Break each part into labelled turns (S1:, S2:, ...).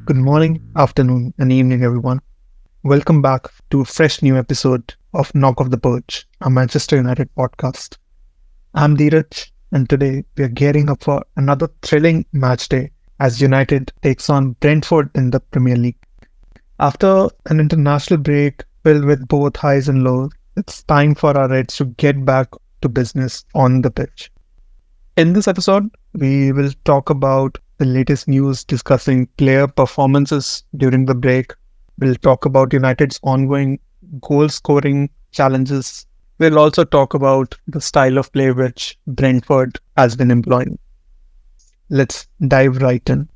S1: Good morning, afternoon, and evening, everyone. Welcome back to a fresh new episode of Knock Off the Perch, a Manchester United podcast. I'm Dheeraj, and today we are gearing up for another thrilling match day as United takes on Brentford in the Premier League. After an international break filled with both highs and lows, it's time for our Reds to get back to business on the pitch. In this episode, we will talk about the latest news discussing player performances during the break. We'll talk about United's ongoing goal scoring challenges. We'll also talk about the style of play which Brentford has been employing. Let's dive right in.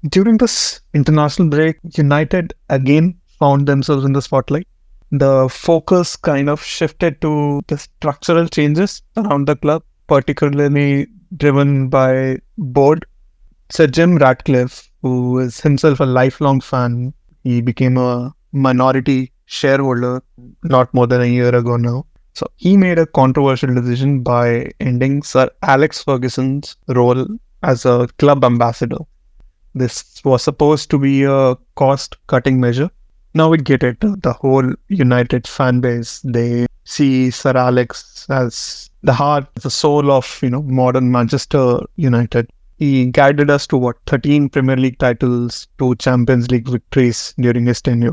S1: During this international break, United again found themselves in the spotlight. The focus kind of shifted to the structural changes around the club, particularly driven by board. Sir Jim Ratcliffe, who is himself a lifelong fan, he became a minority shareholder not more than a year ago now. So he made a controversial decision by ending Sir Alex Ferguson's role as a club ambassador. This was supposed to be a cost-cutting measure. Now we get it. The whole United fan base, they see Sir Alex as the heart, the soul of modern Manchester United. He guided us to 13 Premier League titles, 2 Champions League victories during his tenure.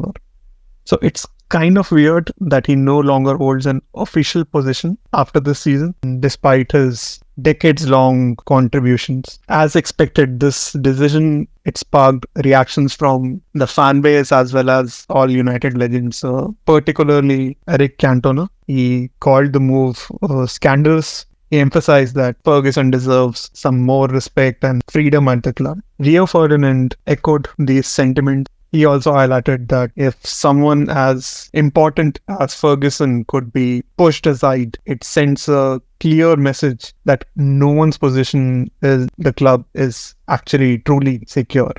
S1: So it's kind of weird that he no longer holds an official position after this season, despite his decades-long contributions. As expected, this decision, it sparked reactions from the fan base as well as all United legends, particularly Eric Cantona. He called the move scandalous. He emphasized that Ferguson deserves some more respect and freedom at the club. Rio Ferdinand echoed these sentiments. He also highlighted that if someone as important as Ferguson could be pushed aside, it sends a clear message that no one's position in the club is actually truly secure.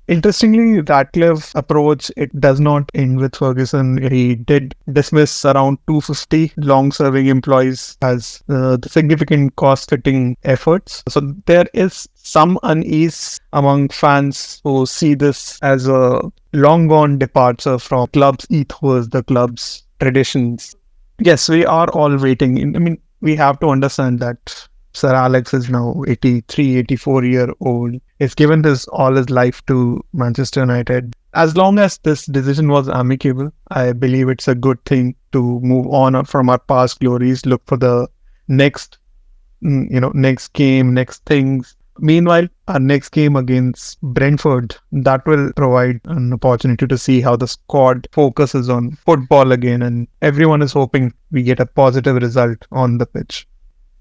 S1: Interestingly, Ratcliffe's approach, it does not end with Ferguson. He did dismiss around 250 long-serving employees as the significant cost-cutting efforts. So there is some unease among fans who see this as a long-gone departure from club's ethos, the club's traditions. Yes, we are all waiting. We have to understand that Sir Alex is now 83, 84-year-old. He's given all his life to Manchester United. As long as this decision was amicable, I believe it's a good thing to move on from our past glories, look for the next game, next things. Meanwhile, our next game against Brentford, that will provide an opportunity to see how the squad focuses on football again, and everyone is hoping we get a positive result on the pitch.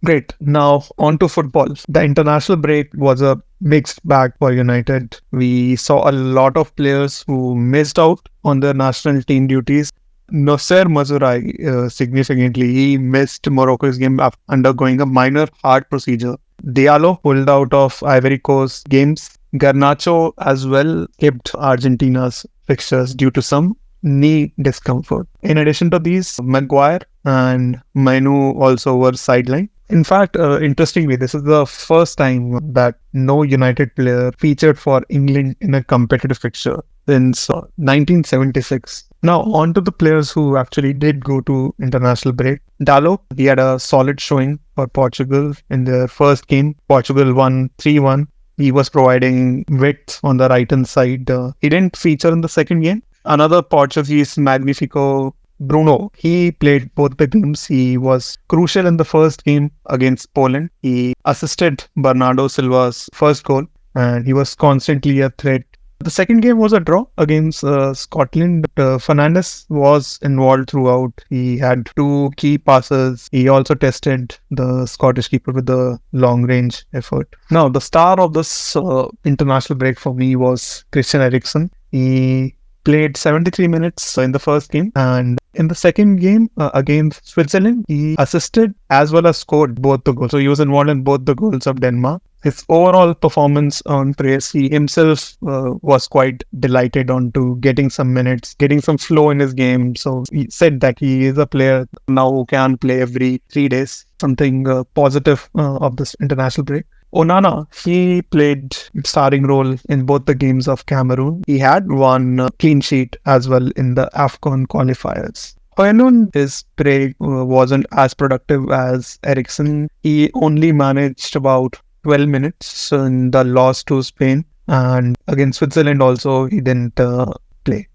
S1: Great. Now on to football. The international break was a mixed bag for United. We saw a lot of players who missed out on their national team duties. Noussair Mazraoui, significantly, he missed Morocco's game after undergoing a minor heart procedure. Diallo pulled out of Ivory Coast games. Garnacho as well skipped Argentina's fixtures due to some knee discomfort. In addition to these, Maguire and Mainu also were sidelined. In fact, interestingly, this is the first time that no United player featured for England in a competitive fixture since 1976. Now, on to the players who actually did go to international break. Dalot, he had a solid showing for Portugal in their first game. Portugal won 3-1. He was providing width on the right-hand side. He didn't feature in the second game. Another Portuguese Magnifico, Bruno, he played both the games. He was crucial in the first game against Poland. He assisted Bernardo Silva's first goal and he was constantly a threat. The second game was a draw against Scotland. Fernandes was involved throughout. He had 2 key passes. He also tested the Scottish keeper with the long-range effort. Now, the star of this international break for me was Christian Eriksen. He played 73 minutes in the first game, and in the second game against Switzerland, he assisted as well as scored both the goals. So he was involved in both the goals of Denmark. His overall performance on praise, he himself was quite delighted on to getting some minutes, getting some flow in his game. So he said that he is a player now who can play every 3 days, something positive of this international break. Onana, he played starring role in both the games of Cameroon. He had one clean sheet as well in the AFCON qualifiers. Højlund, his break wasn't as productive as Eriksson. He only managed about 12 minutes in the loss to Spain, and against Switzerland also he didn't play.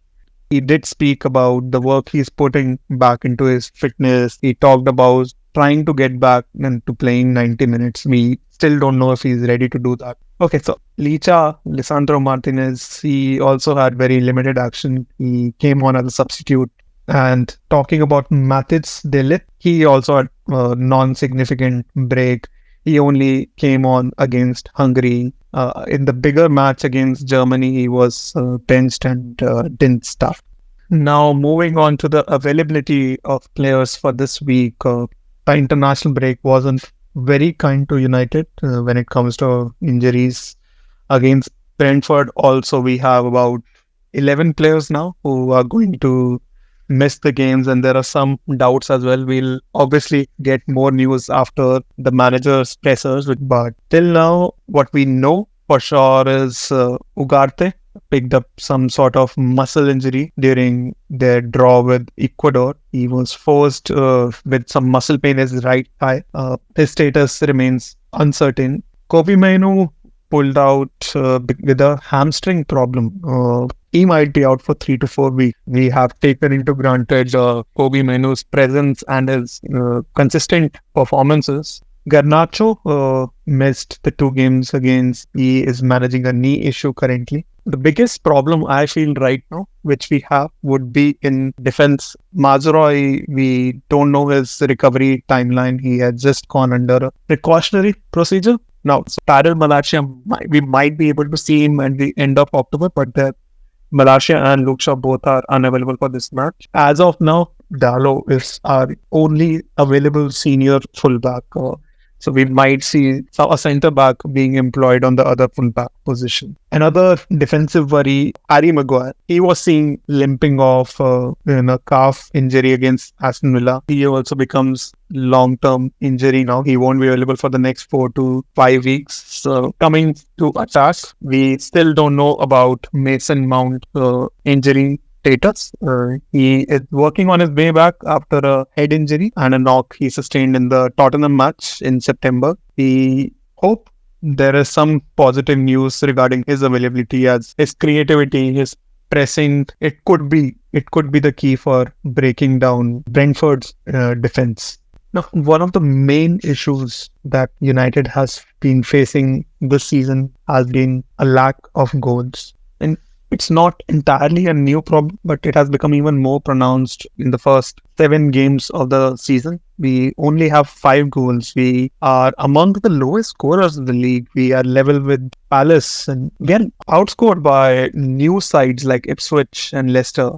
S1: He did speak about the work he's putting back into his fitness. He talked about trying to get back into playing 90 minutes. We still don't know if he's ready to do that. Okay, so Lisandro Martinez, he also had very limited action. He came on as a substitute. And talking about Mathis de Ligt, he also had a non-significant break. He only came on against Hungary. In the bigger match against Germany, he was benched and didn't start. Now, moving on to the availability of players for this week, the international break wasn't very kind to United when it comes to injuries. Against Brentford, also, we have about 11 players now who are going to miss the games, and there are some doubts as well. We'll obviously get more news after the manager's pressers, but till now, what we know for sure is Ugarte picked up some sort of muscle injury during their draw with Ecuador. He was forced with some muscle pain in his right thigh. His status remains uncertain. Kobe Mainu pulled out with a hamstring problem. He might be out for 3 to 4 weeks. We have taken into granted Kobe Mainoo's presence and his consistent performances. Garnacho missed the 2 games against. He is managing a knee issue currently. The biggest problem I feel right now, which we have, would be in defense. Mazraoui, we don't know his recovery timeline. He had just gone under a precautionary procedure. Now, Tyrell Malacia, we might be able to see him at the end of October, but Malacia and Luke Shaw both are unavailable for this match. As of now, Dallo is our only available senior fullback. So we might see a centre-back being employed on the other fullback position. Another defensive worry, Harry Maguire. He was seen limping off in a calf injury against Aston Villa. He also becomes long-term injury now. He won't be available for the next 4 to 5 weeks. So coming to attack, we still don't know about Mason Mount injury status. He is working on his way back after a head injury and a knock he sustained in the Tottenham match in September. We hope there is some positive news regarding his availability, as his creativity, his pressing, it could be the key for breaking down Brentford's defense. Now, one of the main issues that United has been facing this season has been a lack of goals. And it's not entirely a new problem, but it has become even more pronounced in the first 7 games of the season. We only have 5 goals. We are among the lowest scorers in the league. We are level with Palace and again outscored by new sides like Ipswich and Leicester.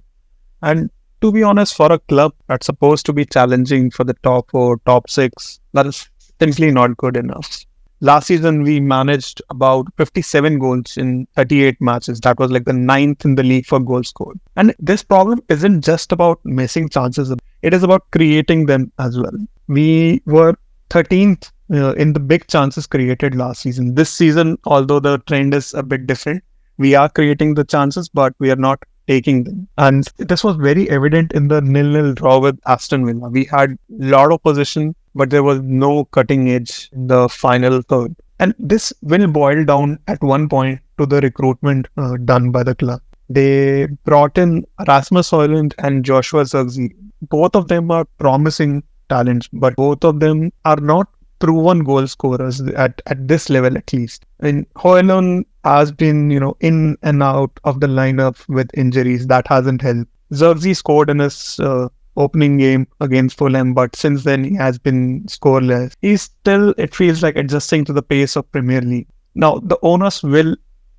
S1: And to be honest, for a club that's supposed to be challenging for the top 4, top 6, that is simply not good enough. Last season, we managed about 57 goals in 38 matches. That was like the 9th in the league for goals scored. And this problem isn't just about missing chances. It is about creating them as well. We were 13th in the big chances created last season. This season, although the trend is a bit different, we are creating the chances, but we are not taking them. And this was very evident in the 0-0 draw with Aston Villa. We had a lot of possession, but there was no cutting edge in the final third. And this will boil down at one point to the recruitment done by the club. They brought in Rasmus Højlund and Joshua Zirkzee. Both of them are promising talents, but both of them are not proven goal scorers at this level at least. And Højlund has been, in and out of the lineup with injuries. That hasn't helped. Zirkzee scored in his opening game against Fulham, but since then he has been scoreless. He's still, it feels like, adjusting to the pace of Premier League. Now, the onus will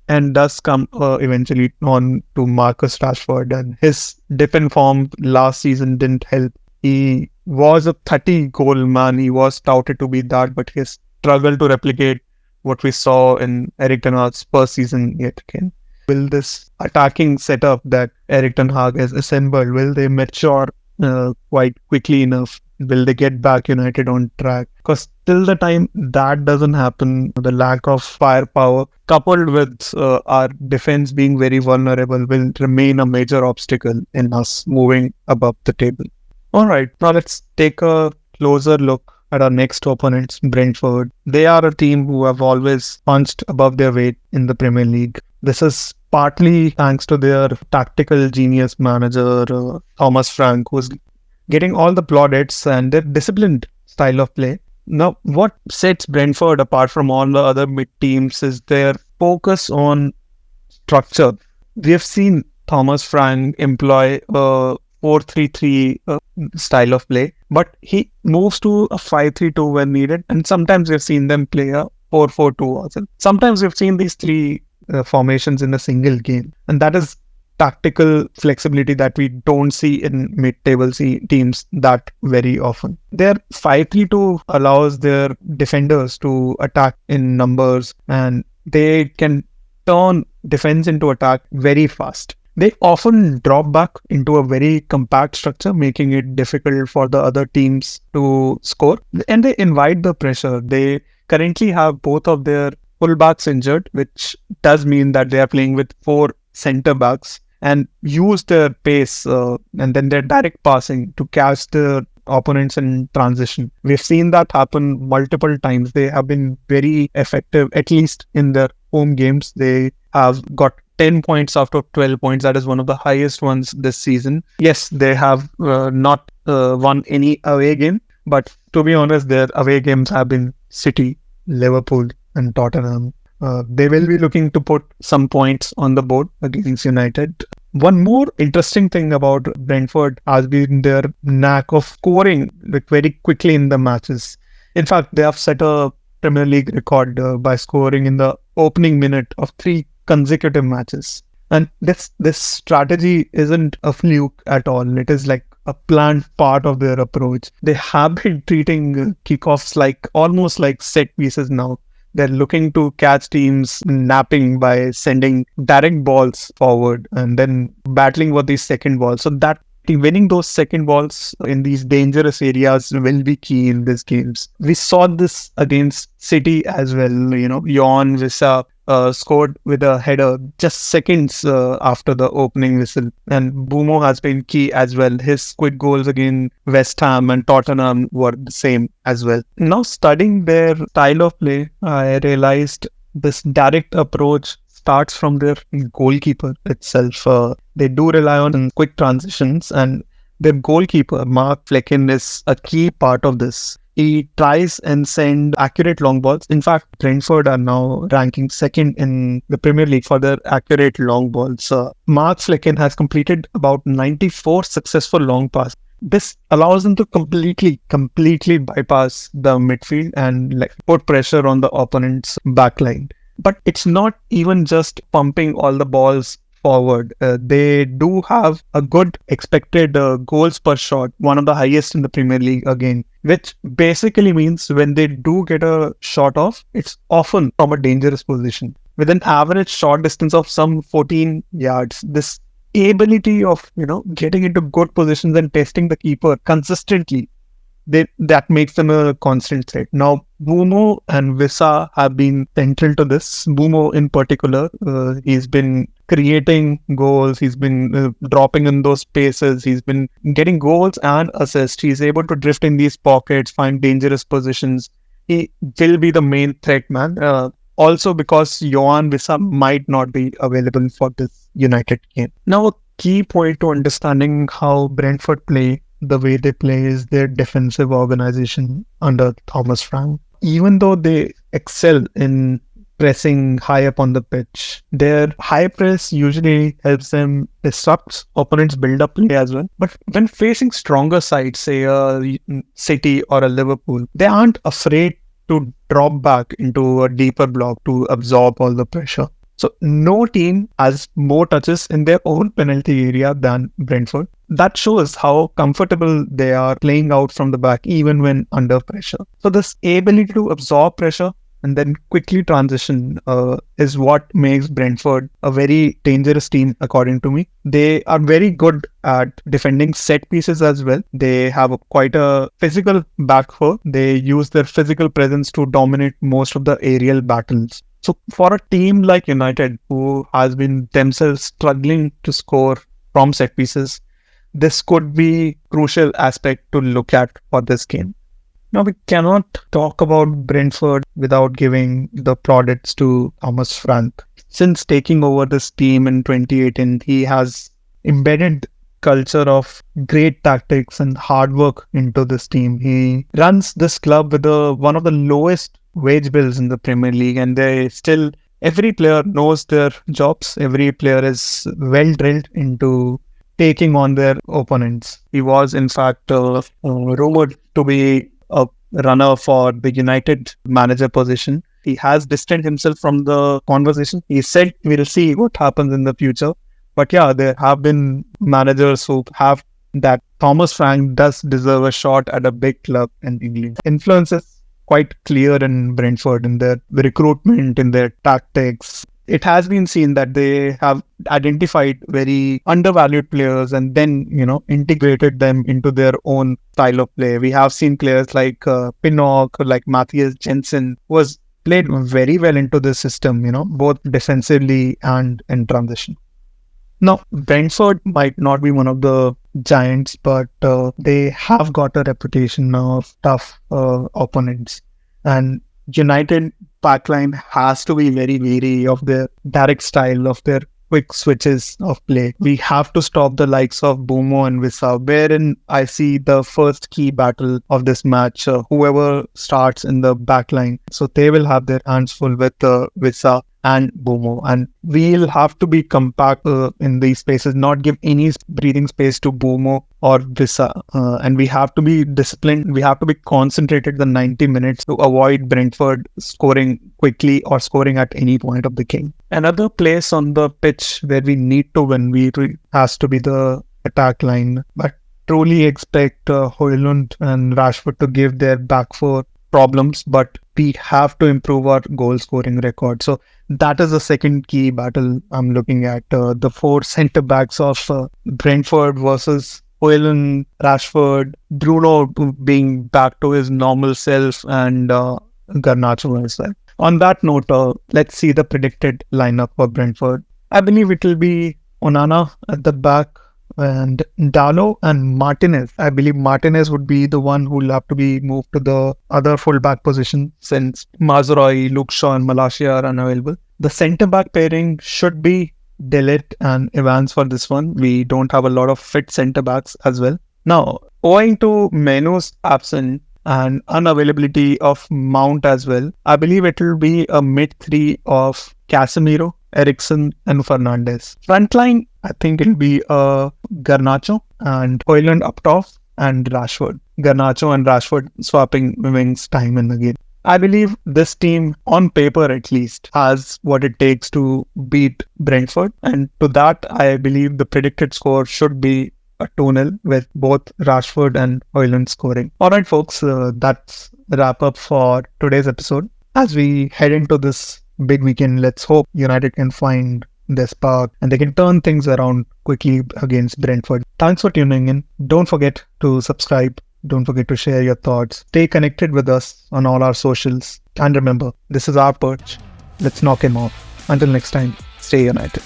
S1: and does come eventually on to Marcus Rashford, and his dip form last season didn't help. He was a 30-goal man. He was touted to be that, but he struggled to replicate what we saw in Erik ten Hag's first season yet again? Will this attacking setup that Erik ten Hag has assembled, will they mature quite quickly enough? Will they get back United on track? Because till the time that doesn't happen, the lack of firepower coupled with our defense being very vulnerable will remain a major obstacle in us moving above the table. All right, now let's take a closer look at our next opponents, Brentford. They are a team who have always punched above their weight in the Premier League. This is partly thanks to their tactical genius manager, Thomas Frank, who's getting all the plaudits and their disciplined style of play. Now, what sets Brentford apart from all the other mid teams is their focus on structure. We have seen Thomas Frank employ a 4-3-3 style of play, but he moves to a 5-3-2 when needed, and sometimes we've seen them play a 4-4-2 also. Sometimes we've seen these three formations in a single game, and that is tactical flexibility that we don't see in mid-table teams that very often. Their 5-3-2 allows their defenders to attack in numbers, and they can turn defense into attack very fast. They often drop back into a very compact structure, making it difficult for the other teams to score, and they invite the pressure. They currently have both of their fullbacks injured, which does mean that they are playing with 4 centre backs, and use their pace and then their direct passing to catch the opponents in transition. We've seen that happen multiple times. They have been very effective, at least in their home games. They have got 10 points out of 12 points. That is one of the highest ones this season. Yes, they have not won any away game, but to be honest, their away games have been City, Liverpool and Tottenham. They will be looking to put some points on the board against United. One more interesting thing about Brentford has been their knack of scoring very quickly in the matches. In fact, they have set a Premier League record by scoring in the opening minute of 3 consecutive matches. And this strategy isn't a fluke at all. It is like a planned part of their approach. They have been treating kickoffs like almost like set pieces now. They're looking to catch teams napping by sending direct balls forward and then battling for these second balls. So that winning those second balls in these dangerous areas will be key in these games. We saw this against City as well. Johan Wissa scored with a header just seconds after the opening whistle. And Bumo has been key as well. His quick goals against West Ham and Tottenham were the same as well. Now, studying their style of play, I realized this direct approach starts from their goalkeeper itself. They do rely on quick transitions, and their goalkeeper, Mark Flecken, is a key part of this. He tries and send accurate long balls. In fact, Brentford are now ranking second in the Premier League for their accurate long balls. Mark Flecken has completed about 94 successful long passes. This allows them to completely bypass the midfield and put pressure on the opponent's backline. But it's not even just pumping all the balls forward. They do have a good expected goals per shot, one of the highest in the Premier League again, which basically means when they do get a shot off, it's often from a dangerous position. With an average shot distance of some 14 yards, this ability of getting into good positions and testing the keeper consistently, that makes them a constant threat. Now, Bumo and Wissa have been central to this. Bumo in particular, he's been creating goals, he's been dropping in those spaces, he's been getting goals and assists. He's able to drift in these pockets, find dangerous positions. He will be the main threat man. Also because Johan Wissa might not be available for this United game. Now, a key point to understanding how Brentford play the way they play is their defensive organization under Thomas Frank. Even though they excel in pressing high up on the pitch, their high press usually helps them disrupt opponents' build-up play as well. But when facing stronger sides, say a City or a Liverpool, they aren't afraid to drop back into a deeper block to absorb all the pressure. So no team has more touches in their own penalty area than Brentford. That shows how comfortable they are playing out from the back even when under pressure. So this ability to absorb pressure and then quickly transition is what makes Brentford a very dangerous team, according to me. They are very good at defending set pieces as well. They have quite a physical back four. They use their physical presence to dominate most of the aerial battles. So for a team like United, who has been themselves struggling to score from set pieces, this could be crucial aspect to look at for this game. Now, we cannot talk about Brentford without giving the plaudits to Thomas Frank. Since taking over this team in 2018, he has embedded culture of great tactics and hard work into this team. He runs this club with one of the lowest wage bills in the Premier League, and every player knows their jobs. Every player is well drilled into taking on their opponents. He was, in fact, rumored to be a runner for the United manager position. He has distanced himself from the conversation. He said, we'll see what happens in the future. But yeah, there have been managers who have that. Thomas Frank does deserve a shot at a big club in England. Influence is quite clear in Brentford, in their recruitment, in their tactics. It has been seen that they have identified very undervalued players and then, integrated them into their own style of play. We have seen players like Pinnock, like Matthias Jensen, who was played very well into the system, both defensively and in transition. Now, Brentford might not be one of the giants, but they have got a reputation now of tough opponents. And United backline has to be very wary of their direct style, of their quick switches of play. We have to stop the likes of Bumo and Wissa, wherein I see the first key battle of this match. Whoever starts in the backline, so they will have their hands full with Wissa and Bumo, and we'll have to be compact in these spaces, not give any breathing space to Bumo or Wissa, and we have to be disciplined. We have to be concentrated the 90 minutes to avoid Brentford scoring quickly or scoring at any point of the game. Another place on the pitch where we need to win has to be the attack line, but truly expect Højlund and Rashford to give their back four problems, but we have to improve our goal scoring record. So that is the second key battle I'm looking at. The four centre backs of Brentford versus Højlund, Rashford, Bruno being back to his normal self, and Garnacho as well. On that note, let's see the predicted lineup for Brentford. I believe it will be Onana at the back, and Dalot and Martinez. I believe Martinez would be the one who will have to be moved to the other full-back position since Mazraoui, Luke Shaw and Malacia are unavailable. The centre-back pairing should be De Ligt and Evans for this one. We don't have a lot of fit centre-backs as well. Now, owing to Menu's absence and unavailability of Mount as well, I believe it will be a mid-three of Casemiro, Eriksen and Fernandes. Frontline, I think it'll be Garnacho and Højlund up top and Rashford. Garnacho and Rashford swapping wings time and again. I believe this team, on paper at least, has what it takes to beat Brentford. And to that, I believe the predicted score should be a 2-0 with both Rashford and Højlund scoring. Alright folks, that's the wrap up for today's episode. As we head into this big weekend, let's hope United can find their spark and they can turn things around quickly against Brentford. Thanks for tuning in. Don't forget to subscribe. Don't forget to share your thoughts. Stay connected with us on all our socials. And remember, this is our perch. Let's knock him off. Until next time, stay united.